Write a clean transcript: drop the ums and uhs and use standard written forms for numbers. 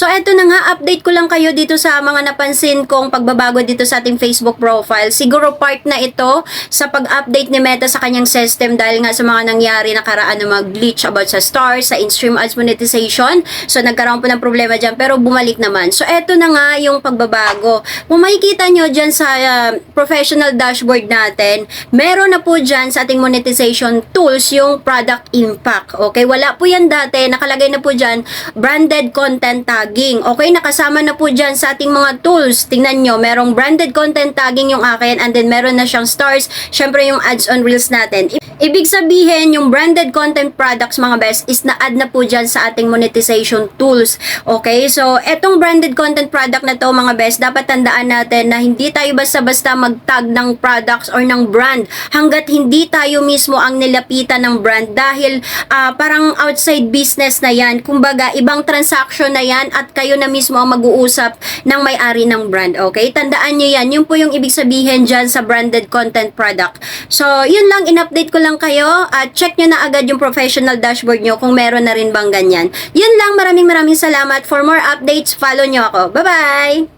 So eto na nga, update ko lang kayo dito sa mga napansin kong pagbabago dito sa ating Facebook profile. Siguro part na ito sa pag-update ni Meta sa kanyang system dahil nga sa mga nangyari nakaraan na mag-glitch about sa stars, sa in-stream ads monetization. So nagkaroon po ng problema dyan pero bumalik naman. So eto na nga yung pagbabago. Kung makikita nyo dyan sa professional dashboard natin, meron na po dyan sa ating monetization tools yung product impact. Okay, wala po yan dati. Nakalagay na po dyan branded content tagging. Okay, nakasama na po dyan sa ating mga tools. Tingnan nyo, merong branded content tagging yung akin and then meron na siyang stars. Syempre yung ads on reels natin. Ibig sabihin, yung branded content products mga best is na-add na po dyan sa ating monetization tools. Okay, so etong branded content product na to mga best, dapat tandaan natin na hindi tayo basta-basta mag-tag ng products or ng brand hanggat hindi tayo mismo ang nilapitan ng brand dahil parang outside business na yan. Kumbaga, ibang transaction na yan at kayo na mismo ang mag-uusap ng may-ari ng brand. Okay? Tandaan nyo yan. Yun po yung ibig sabihin dyan sa branded content product. So, yun lang. In-update ko lang kayo. Check nyo na agad yung professional dashboard nyo kung meron na rin bang ganyan. Yun lang. Maraming salamat. For more updates, follow nyo ako. Bye-bye!